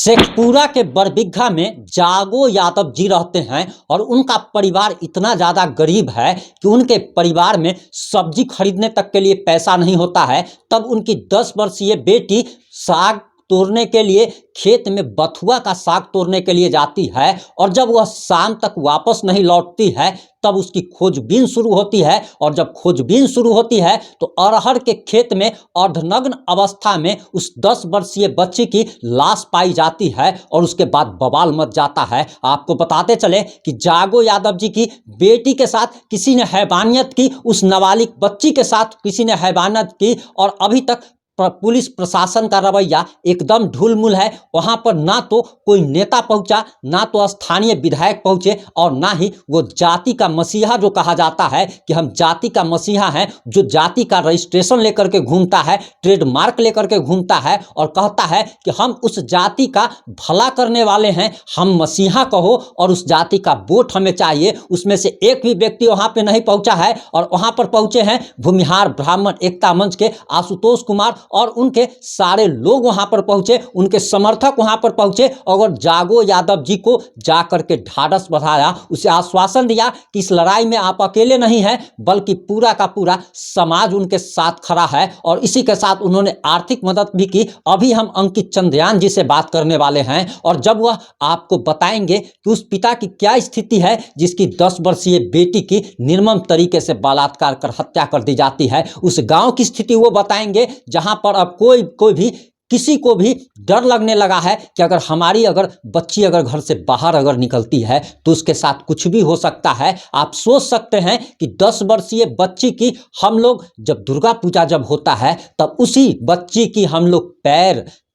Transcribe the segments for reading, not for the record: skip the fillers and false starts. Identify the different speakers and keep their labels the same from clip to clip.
Speaker 1: शेखपुरा के बरबीघा में जागो यादव जी रहते हैं और उनका परिवार इतना ज़्यादा गरीब है कि उनके परिवार में सब्जी खरीदने तक के लिए पैसा नहीं होता है। तब उनकी 10 वर्षीय बेटी साग तोड़ने के लिए खेत में बथुआ का साग तोड़ने के लिए जाती है और जब वह शाम तक वापस नहीं लौटती है तब उसकी खोजबीन शुरू होती है। और जब खोजबीन शुरू होती है तो अरहर के खेत में अर्धनग्न अवस्था में उस 10 वर्षीय बच्ची की लाश पाई जाती है और उसके बाद बवाल मच जाता है। आपको बताते चले कि जागो यादव जी की बेटी के साथ किसी ने हैवानियत की, उस नाबालिग बच्ची के साथ किसी ने हैवानियत की और अभी तक पुलिस प्रशासन का रवैया एकदम ढुलमुल है। वहां पर ना तो कोई नेता पहुंचा, ना तो स्थानीय विधायक पहुंचे और ना ही वो जाति का मसीहा जो कहा जाता है कि हम जाति का मसीहा हैं, जो जाति का रजिस्ट्रेशन लेकर के घूमता है, ट्रेडमार्क लेकर के घूमता है और कहता है कि हम उस जाति का भला करने वाले हैं, हम मसीहा कहो और उस जाति का वोट हमें चाहिए। उसमें से एक भी व्यक्ति वहां पे नहीं पहुंचा है और वहां पर पहुंचे हैं भूमिहार ब्राह्मण एकता मंच के आशुतोष कुमार और उनके सारे लोग वहां पर पहुंचे, उनके समर्थक वहां पर पहुंचे और जागो यादव जी को जाकर के ढाढ़स बढ़ाया, उसे आश्वासन दिया कि इस लड़ाई में आप अकेले नहीं हैं बल्कि पूरा का पूरा समाज उनके साथ खड़ा है। और इसी के साथ उन्होंने आर्थिक मदद भी की। अभी हम अंकित चंद्रयान जी से बात करने वाले हैं और जब वह आपको बताएंगे कि उस पिता की क्या स्थिति है जिसकी 10 वर्षीय बेटी की निर्मम तरीके से बलात्कार कर हत्या कर दी जाती है, उस गांव की स्थिति वो बताएंगे जहां पर अब कोई भी किसी को भी डर लगने लगा है कि अगर बच्ची घर से बाहर निकलती है तो उसके साथ कुछ भी हो सकता है। आप सोच सकते हैं कि 10 वर्षीय बच्ची की हम लोग जब दुर्गा पूजा जब होता है तब उसी बच्ची की हम लोग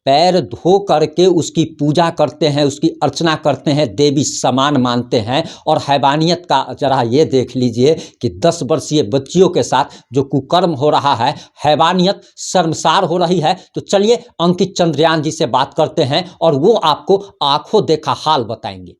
Speaker 1: पैर धो करके उसकी पूजा करते हैं, उसकी अर्चना करते हैं, देवी समान मानते हैं। और हैवानियत का जरा ये देख लीजिए कि 10 वर्षीय बच्चियों के साथ जो कुकर्म हो रहा है, हैवानियत शर्मसार हो रही है। तो चलिए अंकित चंद्रयान जी से बात करते हैं और वो आपको आंखों देखा हाल बताएंगे।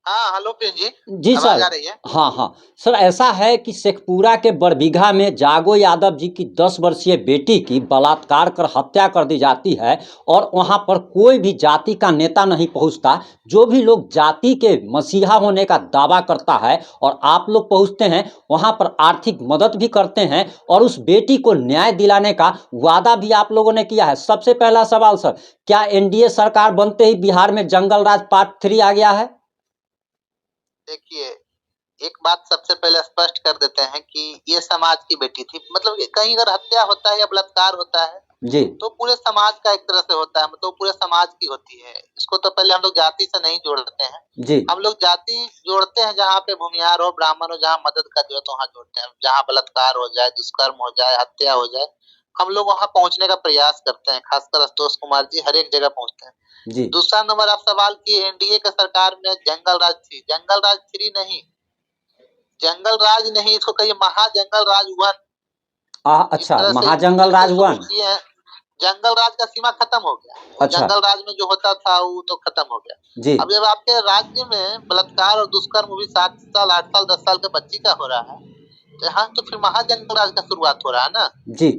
Speaker 2: हाँ, हेलो प्रिंस जी।
Speaker 1: जी
Speaker 2: आवाज
Speaker 1: सर।
Speaker 2: आ रही है?
Speaker 1: हाँ सर, ऐसा है कि शेखपुरा के बरबीघा में जागो यादव जी की 10 वर्षीय बेटी की बलात्कार कर हत्या कर दी जाती है और वहाँ पर कोई भी जाति का नेता नहीं पहुँचता। जो भी लोग जाति के मसीहा होने का दावा करता है और आप लोग पहुँचते हैं वहाँ पर आर्थिक मदद भी करते हैं और उस बेटी को न्याय दिलाने का वादा भी आप लोगों ने किया है। सबसे पहला सवाल सर, क्या एनडीए सरकार बनते ही बिहार में जंगल राज पार्ट 3 आ गया है?
Speaker 2: देखिए, एक बात सबसे पहले स्पष्ट कर देते हैं कि ये समाज की बेटी थी। मतलब कहीं अगर हत्या होता है या बलात्कार होता है
Speaker 1: जी,
Speaker 2: तो पूरे समाज का एक तरह से होता है, मतलब पूरे समाज की होती है। इसको तो पहले हम लोग जाति से नहीं जोड़ते हैं।
Speaker 1: जी,
Speaker 2: हम लोग जाति जोड़ते हैं जहाँ पे भूमिहार हो, ब्राह्मण हो, जहाँ मदद का जरूरत हो वहाँ जोड़ते हैं। जहाँ बलात्कार हो जाए, दुष्कर्म हो जाए, हत्या हो जाए, हम लोग वहाँ पहुँचने का प्रयास करते हैं। खासकर आशुतोष कुमार जी हर एक जगह पहुँचते हैं।
Speaker 1: जी।
Speaker 2: दूसरा नंबर, आप सवाल किए एनडीए के सरकार में जंगल राज थी। जंगल राज 3 नहीं, जंगल राज नहीं, इसको कहिए महाजंगल राज 1। जिस
Speaker 1: अच्छा,
Speaker 2: तरह से
Speaker 1: महाजंगल
Speaker 2: इसको
Speaker 1: राज
Speaker 2: शुरू
Speaker 1: 1।
Speaker 2: किए हैं, जंगल राज का सीमा खत्म हो गया। वो
Speaker 1: अच्छा।
Speaker 2: जंगल राज में जो होता था वो तो खत्म हो गया।
Speaker 1: जी,
Speaker 2: अब जब आपके राज्य में बलात्कार और दुष्कर्म भी 7 साल, 8 साल, 10 साल के बच्ची का हो रहा है, तो यहाँ तो फिर महाजंगल राज का शुरुआत हो रहा है ना।
Speaker 1: जी।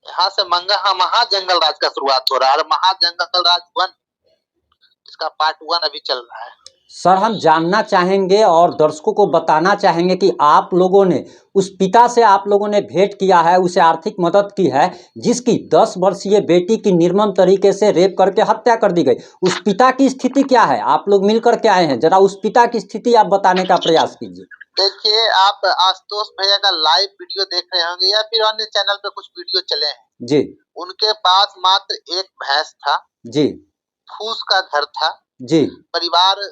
Speaker 2: यहाँ से महाजंगल राज का शुरुआत हो रहा है और महाजंगल राज 1, इसका पार्ट 1 अभी चल रहा है।
Speaker 1: सर, हम जानना चाहेंगे और दर्शकों को बताना चाहेंगे कि आप लोगों ने उस पिता से आप लोगों ने भेंट किया है, उसे आर्थिक मदद की है जिसकी 10 वर्षीय बेटी की निर्मम तरीके से रेप करके हत्या कर दी गई। उस पिता की स्थिति क्या है? आप लोग मिल करके आए हैं, जरा उस पिता की स्थिति आप बताने का प्रयास कीजिए।
Speaker 2: देखिए, आप आशुतोष भैया का लाइव वीडियो देख रहे होंगे या फिर अन्य चैनल पे कुछ वीडियो चले हैं।
Speaker 1: जी,
Speaker 2: उनके पास मात्र एक भैंस था,
Speaker 1: जी,
Speaker 2: फूस का घर था,
Speaker 1: जी,
Speaker 2: परिवार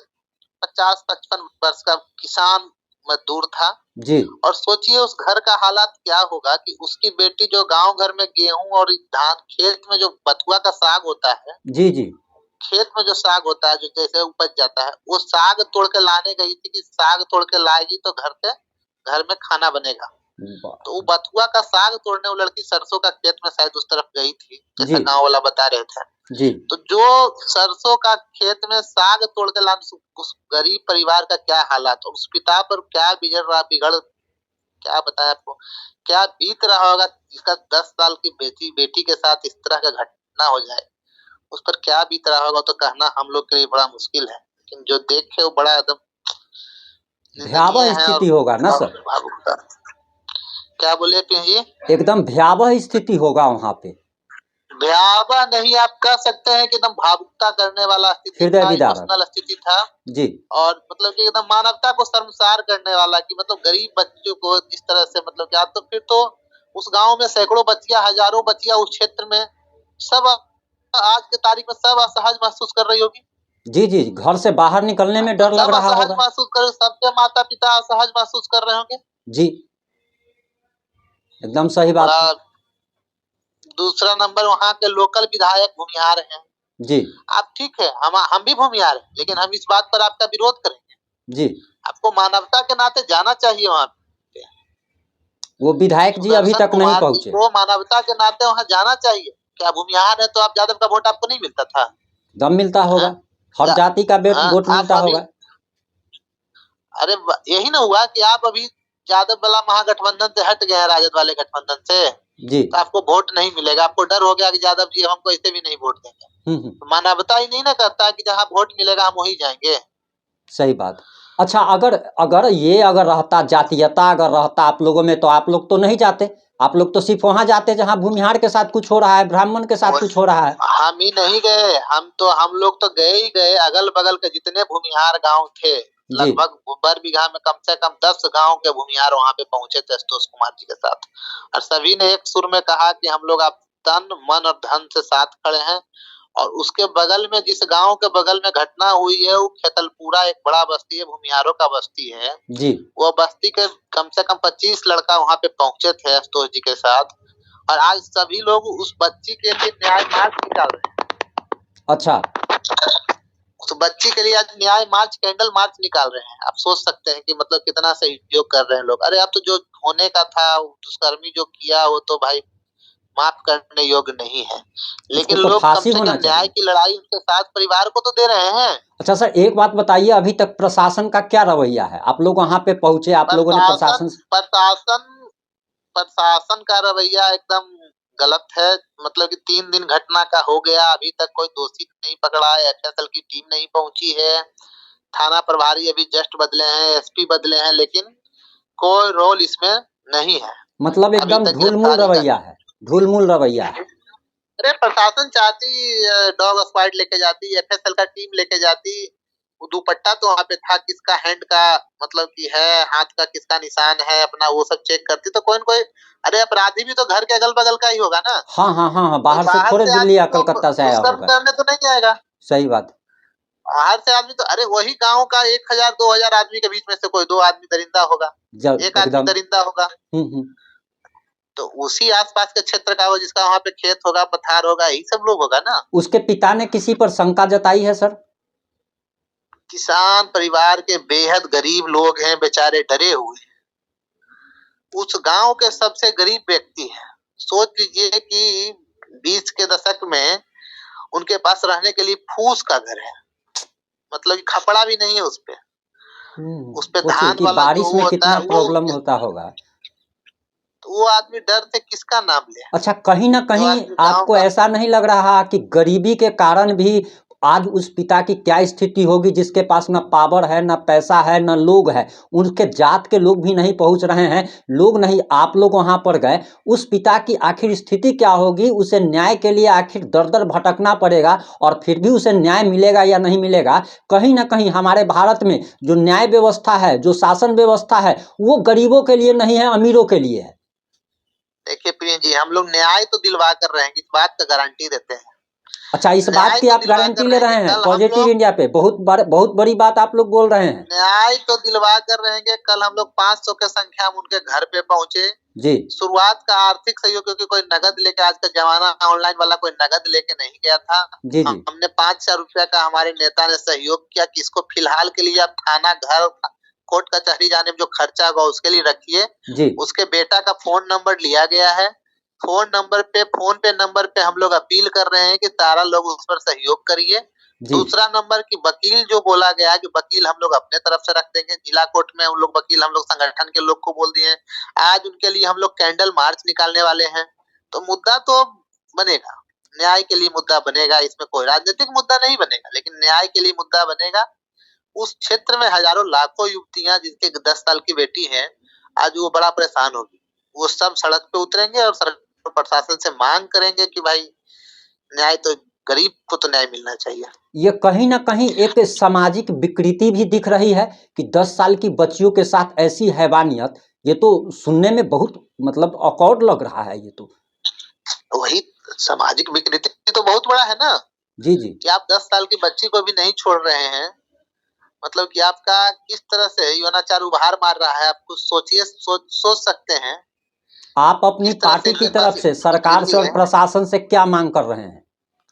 Speaker 2: 50-55 वर्ष का किसान मजदूर था।
Speaker 1: जी,
Speaker 2: और सोचिए उस घर का हालात क्या होगा कि उसकी बेटी जो गांव घर में गेहूं और धान खेत में जो बथुआ का साग होता है,
Speaker 1: जी, जी,
Speaker 2: खेत में जो साग होता है जो जैसे उपज जाता है, वो साग तोड़ के लाने गई थी कि साग तोड़ के लाएगी तो घर में खाना बनेगा। तो वो बथुआ का साग तोड़ने वो लड़की सरसों का खेत में शायद उस तरफ गई थी, जैसा
Speaker 1: जी,
Speaker 2: गांव वाला बता रहे थे।
Speaker 1: जी,
Speaker 2: तो जो सरसों का खेत में साग तोड़ के लाने, उस गरीब परिवार का क्या हालात, उस पिता पर क्या बिगड़ क्या बताया आपको, क्या बीत रहा होगा जिसका 10 साल की बेटी के साथ इस तरह का घटना हो जाए। उस पर क्या बीत रहा होगा तो कहना हम लोग के लिए बड़ा मुश्किल है, लेकिन जो देखे वो बड़ा एकदम निंदनीय
Speaker 1: भयावह
Speaker 2: है और
Speaker 1: स्थिति होगा ना सर?
Speaker 2: भावुकता। क्या बोले पिंकी जी?
Speaker 1: एकदम भयावह स्थिति होगा वहाँ पे।
Speaker 2: भयावह नहीं, आप कह सकते हैं कि एकदम भावुकता करने वाला स्थिति
Speaker 1: हृदय
Speaker 2: था,
Speaker 1: विदारक।
Speaker 2: इमोशनल स्थिति था
Speaker 1: जी।
Speaker 2: और मतलब कि एकदम मानवता को शर्मसार करने वाला, कि मतलब गरीब बच्चों को जिस तरह से मतलब कि आप तो फिर तो उस गांव में सैकड़ों बच्चियां, हजारों बच्चियां उस क्षेत्र में सब आज के तारीख में सब असहज महसूस कर रही होगी।
Speaker 1: जी जी, घर से बाहर निकलने में डर लग
Speaker 2: सब
Speaker 1: रहा
Speaker 2: असहज
Speaker 1: होगा।
Speaker 2: महसूस कर, सबके माता पिता असहज महसूस कर रहे होंगे।
Speaker 1: जी, एकदम सही बात है।
Speaker 2: बड़ा दूसरा नंबर वहाँ के लोकल विधायक भूमिहार हैं।
Speaker 1: जी
Speaker 2: आप ठीक है, हम भी भूमिहार हैं, लेकिन हम इस बात पर आपका विरोध करेंगे।
Speaker 1: जी,
Speaker 2: आपको मानवता के नाते जाना चाहिए वहाँ पे।
Speaker 1: वो विधायक जी अभी
Speaker 2: सुदर्शन
Speaker 1: तक नहीं
Speaker 2: कुमार जी
Speaker 1: पहुंचे।
Speaker 2: को मानवता के नाते वहाँ जाना चाहिए। क्या भूमिहार है तो आप यादव का वोट आपको नहीं मिलता था?
Speaker 1: दम मिलता होगा, हर
Speaker 2: या
Speaker 1: जाति का वोट
Speaker 2: आप
Speaker 1: मिलता
Speaker 2: अभी,
Speaker 1: होगा।
Speaker 2: अरे यही ना हुआ कि आप अभी यादव वाला महागठबंधन से हट गए हैं, राजद वाले गठबंधन से,
Speaker 1: जी।
Speaker 2: तो आपको वोट नहीं मिलेगा। आपको डर हो गया कि यादव जी हमको ऐसे भी नहीं वोट देंगे। तो मानवता ही नहीं ना करता कि जहाँ वोट मिलेगा हम वही जाएंगे।
Speaker 1: सही बात। अच्छा, अगर अगर रहता, जातीयता अगर रहता आप लोगों में, तो आप लोग तो नहीं जाते। आप लोग तो सिर्फ वहां जाते जहां भूमिहार के साथ कुछ हो रहा है, ब्राह्मण के साथ कुछ हो रहा है।
Speaker 2: हम ही नहीं गए, हम लोग तो गए ही गए। अगल बगल के जितने भूमिहार गांव थे, लगभग बर बीघा में कम से कम 10 गांव के भूमिहार वहां पे पहुंचे थे आशुतोष कुमार जी के साथ, और सभी ने एक सुर में कहा कि हम लोग आप तन मन और धन से साथ खड़े हैं। और उसके बगल में, जिस गांव के बगल में घटना हुई है, वो खेतलपुरा एक बड़ा बस्ती है, भूमिहारों का बस्ती है
Speaker 1: जी।
Speaker 2: वो बस्ती के कम से कम 25 लड़का वहां पे पहुंचे थे आशुतोष जी के साथ, और आज सभी लोग उस बच्ची के लिए न्याय मार्च निकाल रहे हैं।
Speaker 1: अच्छा,
Speaker 2: उस बच्ची के लिए आज न्याय मार्च, कैंडल मार्च निकाल रहे हैं। आप सोच सकते हैं कि मतलब कितना सहयोग कर रहे हैं लोग। अरे अब तो जो होने का था, दुष्कर्मी जो किया, वो तो भाई माफ करने योग्य नहीं है, लेकिन
Speaker 1: तो
Speaker 2: लोग कम
Speaker 1: फांसी
Speaker 2: से
Speaker 1: होना
Speaker 2: कम न्याय
Speaker 1: चाहिए।
Speaker 2: की लड़ाई उनके साथ परिवार को तो दे रहे हैं।
Speaker 1: अच्छा सर, एक बात बताइए, अभी तक प्रशासन का क्या रवैया है? आप लोग वहां पे पहुंचे, आप लोगों ने
Speaker 2: प्रशासन प्रशासन प्रशासन का रवैया एकदम गलत है। मतलब कि 3 दिन घटना का हो गया, अभी तक कोई दोषी नहीं पकड़ा है, एफएसएल की टीम नहीं पहुंची है, थाना प्रभारी अभी जस्ट बदले हैं, एसपी बदले हैं, लेकिन कोई रोल इसमें नहीं है।
Speaker 1: मतलब
Speaker 2: अभी
Speaker 1: एकदम
Speaker 2: तक
Speaker 1: ढुलमुल
Speaker 2: गिरफ्तारी
Speaker 1: रवैया
Speaker 2: नहीं।
Speaker 1: है, ढुलमुल रवैया है।
Speaker 2: अरे प्रशासन चाहती डॉग स्क्वाड लेके जाती, एफएसएल का टीम लेके जाती, वो दुपट्टा तो वहाँ पे था, किसका हैंड का मतलब की है, हाथ का किसका निशान है अपना, वो सब चेक करती तो कोई न कोई। अरे अपराधी भी तो घर के अगल बगल का ही होगा ना।
Speaker 1: हाँ हाँ हाँ हाँ, बाहर से
Speaker 2: बाहर
Speaker 1: थोड़े
Speaker 2: से
Speaker 1: दिल्ली या
Speaker 2: आदमी तो
Speaker 1: कलकत्ता से आया
Speaker 2: दुष्कर्म
Speaker 1: होगा।
Speaker 2: करने तो नहीं जाएगा।
Speaker 1: सही बात।
Speaker 2: बाहर से आदमी तो, अरे वही गांव का 1000-2000 आदमी के बीच में से कोई 2 आदमी दरिंदा होगा, एक आदमी
Speaker 1: एकदम।
Speaker 2: दरिंदा होगा। तो उसी आसपास के क्षेत्र का हो, जिसका वहां पे खेत होगा, पथार होगा, यही सब लोग होगा ना।
Speaker 1: उसके पिता ने किसी पर शंका जताई है सर?
Speaker 2: किसान परिवार के बेहद गरीब लोग हैं, बेचारे डरे हुए। उस गांव के सबसे गरीब व्यक्ति हैं। सोच लीजिए कि 20 के दशक में उनके पास रहने के लिए फूस का घर है, मतलब कि खपड़ा भी नहीं है उस पे। उस पे धान
Speaker 1: कि
Speaker 2: वाला जो
Speaker 1: बारिश में
Speaker 2: वो होता
Speaker 1: कितना
Speaker 2: है
Speaker 1: प्रॉब्लम होता होगा।
Speaker 2: तो वो आदमी डर से किसका नाम ले।
Speaker 1: अच्छा, कहीं ना
Speaker 2: जो
Speaker 1: कहीं
Speaker 2: आदमी गांव
Speaker 1: आपको
Speaker 2: का,
Speaker 1: ऐसा नहीं लग रहा कि गरीबी के कारण भी आज उस पिता की क्या स्थिति होगी, जिसके पास ना पावर है, ना पैसा है, ना लोग है, उनके जात के लोग भी नहीं पहुंच रहे हैं, लोग नहीं, आप लोग वहां पर गए, उस पिता की आखिर स्थिति क्या होगी? उसे न्याय के लिए आखिर दर दर भटकना पड़ेगा, और फिर भी उसे न्याय मिलेगा या नहीं मिलेगा? कहीं ना कहीं हमारे भारत में जो न्याय व्यवस्था है, जो शासन व्यवस्था है, वो गरीबों के लिए नहीं है, अमीरों के लिए है।
Speaker 2: देखिए प्रिय जी, हम लोग न्याय तो दिलवा कर रहे हैं, इस बात का गारंटी देते हैं।
Speaker 1: अच्छा, इस बात
Speaker 2: न्याय
Speaker 1: की
Speaker 2: तो
Speaker 1: आप
Speaker 2: दिलवा
Speaker 1: गारंटी
Speaker 2: कर
Speaker 1: ले
Speaker 2: रहे
Speaker 1: रहे
Speaker 2: हैं,
Speaker 1: हैं?
Speaker 2: कल हम
Speaker 1: पॉजिटिव
Speaker 2: लोग
Speaker 1: इंडिया पे बहुत बड़ी बात आप लोग बोल रहे हैं।
Speaker 2: न्याय तो दिलवा कर रहेंगे। कल हम लोग 500 के संख्या में उनके घर पे पहुंचे
Speaker 1: जी।
Speaker 2: शुरुआत का आर्थिक सहयोग, क्योंकि कोई नगद लेके, आज का जमाना ऑनलाइन वाला, कोई नगद लेके नहीं गया था।
Speaker 1: जी जी।
Speaker 2: हमने 5,000 रुपया का हमारे नेता ने सहयोग किया कि इसको फिलहाल के लिए आप थाना, घर, कोर्ट कचहरी जाने में जो खर्चा होगा उसके लिए रखिए।
Speaker 1: जी।
Speaker 2: उसके बेटा का फोन नंबर लिया गया है। फोन पे नंबर पे हम लोग अपील कर रहे हैं कि सारा लोग उस पर सहयोग करिए। दूसरा नंबर की वकील जो बोला गया कि वकील हम लोग अपने तरफ से रख देंगे, जिला कोर्ट में उन लोग वकील हम लोग संगठन के लोग को बोल दिए हैं। आज उनके लिए हम लोग कैंडल मार्च निकालने वाले हैं, तो मुद्दा तो बनेगा। न्याय के लिए मुद्दा बनेगा, इसमें कोई राजनीतिक मुद्दा नहीं बनेगा, लेकिन न्याय के लिए मुद्दा बनेगा। उस क्षेत्र में हजारों लाखों युवतियां जिनके 10 साल की बेटी है, आज वो बड़ा परेशान होगी। वो सब सड़क पे उतरेंगे और सरकार प्रशासन से मांग करेंगे कि भाई न्याय तो, गरीब को तो न्याय मिलना चाहिए।
Speaker 1: ये कहीं ना कहीं एक सामाजिक विकृति भी दिख रही है कि 10 साल की बच्चियों के साथ ऐसी हैवानियत, ये तो सुनने में बहुत मतलब ऑकवर्ड लग रहा है। ये तो
Speaker 2: वही सामाजिक विकृति तो बहुत बड़ा है ना
Speaker 1: जी जी,
Speaker 2: कि आप 10 साल की बच्ची को भी नहीं छोड़ रहे हैं, मतलब कि आपका किस तरह से यौनाचार उभार मार रहा है, आप कुछ सोचिए, सोच सकते हैं।
Speaker 1: आप अपनी पार्टी की तरफ से सरकार से और प्रशासन से क्या मांग कर रहे हैं,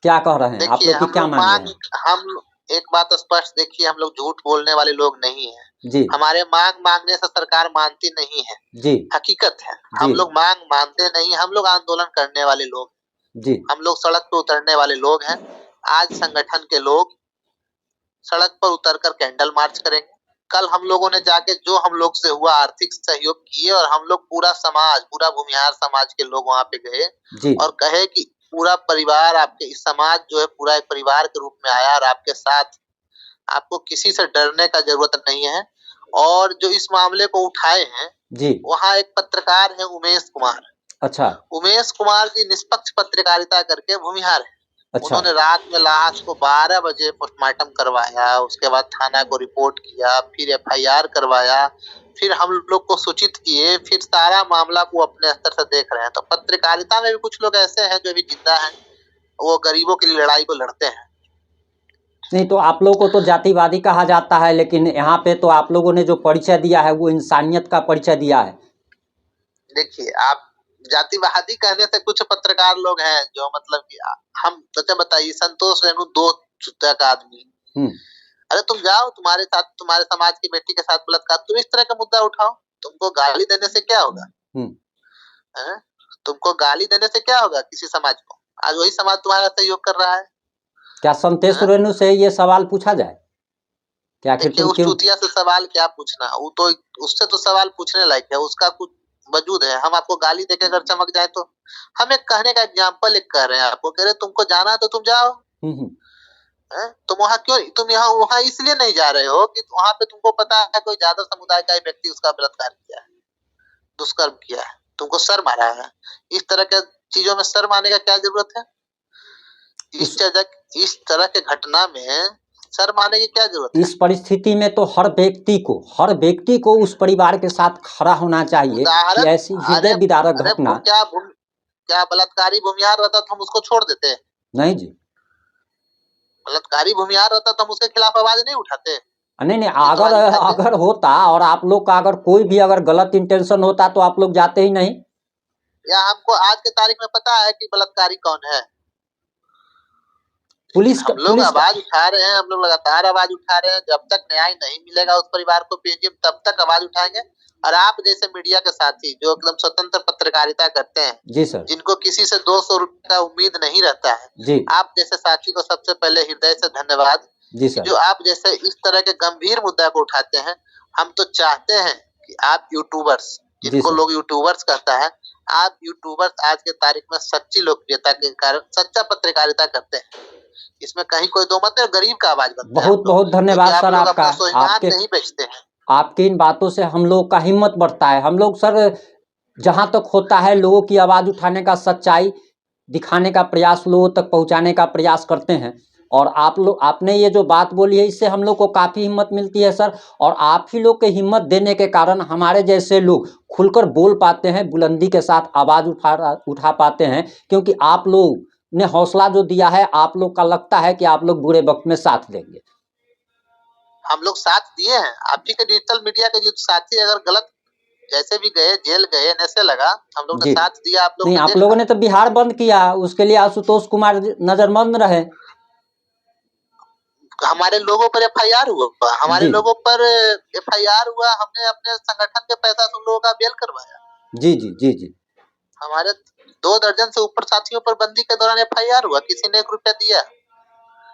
Speaker 1: क्या कह रहे हैं, आप
Speaker 2: देखिए,
Speaker 1: लोग की क्या मांग है?
Speaker 2: हम एक बात स्पष्ट देखिए, हम लोग झूठ बोलने वाले लोग नहीं हैं
Speaker 1: जी।
Speaker 2: हमारे मांग मांगने से सरकार मानती नहीं है
Speaker 1: जी,
Speaker 2: हकीकत है। हम लोग मांग मानते नहीं, हम लोग आंदोलन करने वाले लोग
Speaker 1: जी,
Speaker 2: हम लोग सड़क पर उतरने वाले लोग हैं। आज संगठन के लोग सड़क पर उतरकर कैंडल मार्च करेंगे। कल हम लोगों ने जाके जो हम लोग से हुआ आर्थिक सहयोग किए, और हम लोग पूरा समाज, पूरा भूमिहार समाज के लोग वहां पे गए और कहे कि पूरा परिवार आपके, इस समाज जो है पूरा एक परिवार के रूप में आया और आपके साथ, आपको किसी से डरने का जरूरत नहीं है। और जो इस मामले को उठाए हैं
Speaker 1: जी,
Speaker 2: वहाँ एक पत्रकार है उमेश कुमार।
Speaker 1: अच्छा,
Speaker 2: उमेश कुमार जी निष्पक्ष पत्रकारिता करके भूमिहार है।
Speaker 1: अच्छा,
Speaker 2: उन्होंने रात में लाश को 12 बजे पोस्टमार्टम करवाया, उसके बाद थाना को रिपोर्ट किया, फिर एफआईआर करवाया, फिर हम लोग को सूचित किए, फिर सारा मामला को अपने स्तर से देख रहे हैं। तो पत्रकारिता में भी कुछ लोग ऐसे हैं जो भी जिंदा हैं, वो गरीबों की लड़ाई को लड़ते हैं।
Speaker 1: नहीं तो आप लोगों को तो जातिवादी कहा जाता है, लेकिन यहाँ पे तो आप लोगों ने जो परिचय दिया है वो इंसानियत का परिचय दिया है।
Speaker 2: देखिए, आप जातिवादी कहने से कुछ पत्रकार लोग हैं जो मतलब कि हम सच बताइए, संतोष रेणु 2 चुत्ता का आदमी, अरे तुम जाओ, तुम्हारे साथ, तुम्हारे समाज की बेटी के साथ बलात्कार, तुम इस तरह का मुद्दा उठाओ, तुमको गाली देने से क्या होगा? तुमको गाली देने से क्या होगा किसी समाज को? आज वही समाज तुम्हारा सहयोग कर रहा है।
Speaker 1: क्या संतोष रेणु से ये सवाल पूछा जाए? क्या
Speaker 2: देखिए, उस चूतिया से सवाल क्या पूछना, वो तो, उससे तो सवाल पूछने लायक है, उसका कुछ वजूद है। हम आपको गाली देके अगर चमक जाए तो, हम एक कहने का एग्जाम्पल एक कह रहे हैं आपको, कह रहे तुमको जाना है तो तुम जाओ। तुम वहाँ क्यों, तुम यहाँ वहाँ इसलिए नहीं जा रहे हो कि वहाँ पे तुमको पता है कोई यादव समुदाय का व्यक्ति उसका बलात्कार किया है, दुष्कर्म किया है, तुमको शर्म आ रहा है? इस तरह के चीजों में शर्म आने का क्या जरूरत है? इस तरह के घटना में शर्म आने की क्या जरूरत है?
Speaker 1: इस परिस्थिति में तो हर व्यक्ति को उस परिवार के साथ खड़ा होना चाहिए कि ऐसी हृदय विदारक घटना।
Speaker 2: क्या बलात्कारी भूमिहार रहता तो हम उसको छोड़ देते?
Speaker 1: नहीं जी,
Speaker 2: बलात्कारी भूमिहार रहता तो हम उसके खिलाफ आवाज नहीं उठाते?
Speaker 1: नहीं, अगर होता और आप लोग का अगर कोई भी अगर गलत इंटेंशन होता तो आप लोग जाते ही नहीं।
Speaker 2: या हमको आज के तारीख में पता है कि बलात्कारी कौन है? हम लोग आवाज उठा रहे हैं, हम लोग लगातार आवाज उठा रहे हैं। जब तक न्याय नहीं मिलेगा उस परिवार को पीएम, तब तक आवाज उठाएंगे। और आप जैसे मीडिया के साथी जो एकदम स्वतंत्र पत्रकारिता करते हैं,
Speaker 1: जी सर,
Speaker 2: जिनको किसी से 200 रुपए का उम्मीद नहीं रहता है,
Speaker 1: जी, आप
Speaker 2: जैसे साथी को सबसे पहले हृदय से धन्यवाद
Speaker 1: जी सर,
Speaker 2: जो आप जैसे इस तरह के गंभीर मुद्दा को उठाते हैं। हम तो चाहते हैं कि आप यूट्यूबर्स, जिनको लोग यूट्यूबर्स कहता है, आप यूट्यूबर्स आज के तारीख में सच्ची लोकप्रियता के कारण सच्चा पत्रकारिता करते हैं, इसमें कहीं कोई दो मत है, गरीब का आवाज बनते हैं। बहुत बहुत धन्यवाद सर आपका, आपके नहीं बेचते हैं।
Speaker 1: आपकी इन बातों से हम लोग का हिम्मत बढ़ता है। हम लोग सर जहां तक होता है लोगों की आवाज उठाने का, सच्चाई दिखाने का प्रयास, लोगों तक पहुंचाने का प्रयास करते हैं। और आपने ये जो बात बोली है इससे हम लोग को काफ़ी हिम्मत मिलती है सर। और आप ही लोग के हिम्मत देने के कारण हमारे जैसे लोग खुलकर बोल पाते हैं, बुलंदी के साथ आवाज़ उठा पाते हैं, क्योंकि आप लोग ने हौसला जो दिया है, आप लोग का लगता है कि आप लोग बुरे वक्त में साथ देंगे।
Speaker 2: हम लोग साथ दिए हैं, आप ही के डिजिटल मीडिया के जो साथी अगर गलत जैसे भी गए, जेल गए, नशे लगा, हम लोग ने साथ दिया। आप लोग नहीं, आप लोगों ने तो बिहार बंद किया, उसके लिए आशुतोष कुमार नजरबंद रहे। हमारे लोगों पर एफआईआर हुआ, हमारे लोगों पर एफआईआर हुआ, हमने अपने संगठन के पैसा से उन लोगों का बेल करवाया।
Speaker 1: जी जी जी जी,
Speaker 2: हमारे 2 दर्जन से ऊपर साथियों पर बंदी के दौरान एफआईआर हुआ, किसी ने 1 रुपया दिया,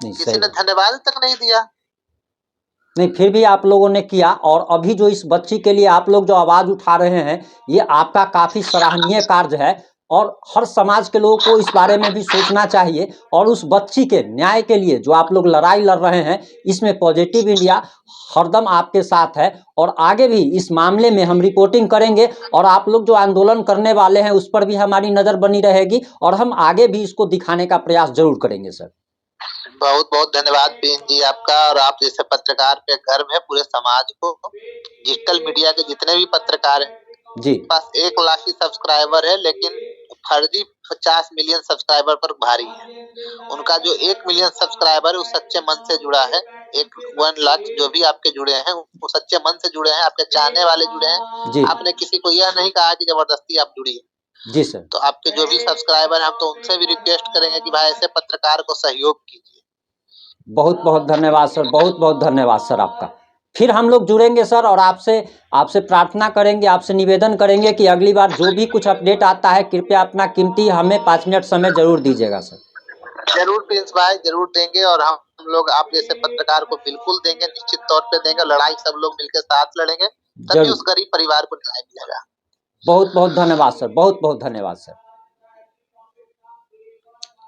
Speaker 2: किसी ने धन्यवाद तक नहीं दिया।
Speaker 1: नहीं, फिर भी आप लोगों ने किया। और अभी जो इस बच्ची के लिए आप लोग जो आवाज़ उठा रहे हैं, ये आपका काफ़ी सराहनीय कार्य है। और हर समाज के लोगों को इस बारे में भी सोचना चाहिए और उस बच्ची के न्याय के लिए जो आप लोग लड़ाई लड़ रहे हैं, इसमें पॉजिटिव इंडिया हरदम आपके साथ है और आगे भी इस मामले में हम रिपोर्टिंग करेंगे और आप लोग जो आंदोलन करने वाले हैं उस पर भी हमारी नज़र बनी रहेगी और हम आगे भी इसको दिखाने का प्रयास जरूर करेंगे सर।
Speaker 2: बहुत बहुत धन्यवाद बीन जी आपका, और आप जैसे पत्रकार पे गर्व है पूरे समाज को। डिजिटल मीडिया के जितने भी पत्रकार हैं
Speaker 1: जी,
Speaker 2: पास 1 लाख ही सब्सक्राइबर है, लेकिन फर्जी 50 मिलियन सब्सक्राइबर पर भारी है। उनका जो 1 मिलियन सब्सक्राइबर है वो सच्चे मन से जुड़ा है। 1 लाख जो भी आपके जुड़े हैं वो सच्चे मन से जुड़े हैं, आपके चाहने वाले जुड़े हैं।
Speaker 1: जी,
Speaker 2: आपने किसी को यह नहीं कहा कि जबरदस्ती आप जुड़िए।
Speaker 1: जी सर।
Speaker 2: तो आपके जो भी सब्सक्राइबर हैं हम तो उनसे भी रिक्वेस्ट करेंगे कि भाई ऐसे पत्रकार को सहयोग कीजिए।
Speaker 1: बहुत बहुत धन्यवाद सर, बहुत बहुत धन्यवाद सर आपका। फिर हम लोग जुड़ेंगे सर और आपसे प्रार्थना करेंगे, आपसे निवेदन करेंगे कि अगली बार जो भी कुछ अपडेट आता है कृपया अपना कीमती हमें 5 मिनट समय जरूर दीजिएगा सर।
Speaker 2: जरूर प्रिंस भाई, जरूर देंगे, और हम लोग आप जैसे पत्रकार को बिल्कुल देंगे, निश्चित तौर पे देंगे। लड़ाई सब लोग मिलकर साथ लड़ेंगे, तभी
Speaker 1: जरूर।
Speaker 2: उस गरीब परिवार को न्याय मिलेगा।
Speaker 1: बहुत बहुत धन्यवाद सर, बहुत बहुत धन्यवाद सर।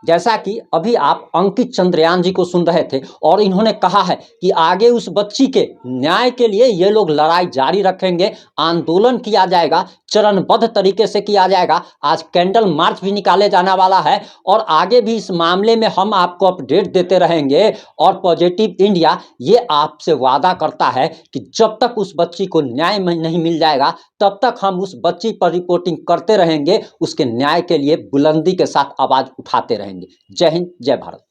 Speaker 1: जैसा कि अभी आप अंकित चंद्रयान जी को सुन रहे थे और इन्होंने कहा है कि आगे उस बच्ची के न्याय के लिए ये लोग लड़ाई जारी रखेंगे, आंदोलन किया जाएगा, चरणबद्ध तरीके से किया जाएगा। आज कैंडल मार्च भी निकाले जाने वाला है और आगे भी इस मामले में हम आपको अपडेट देते रहेंगे। और पॉजिटिव इंडिया ये आपसे वादा करता है कि जब तक उस बच्ची को न्याय नहीं मिल जाएगा तब तक हम उस बच्ची पर रिपोर्टिंग करते रहेंगे, उसके न्याय के लिए बुलंदी के साथ आवाज़ उठाते रहेंगे। जय हिंद, जय भारत।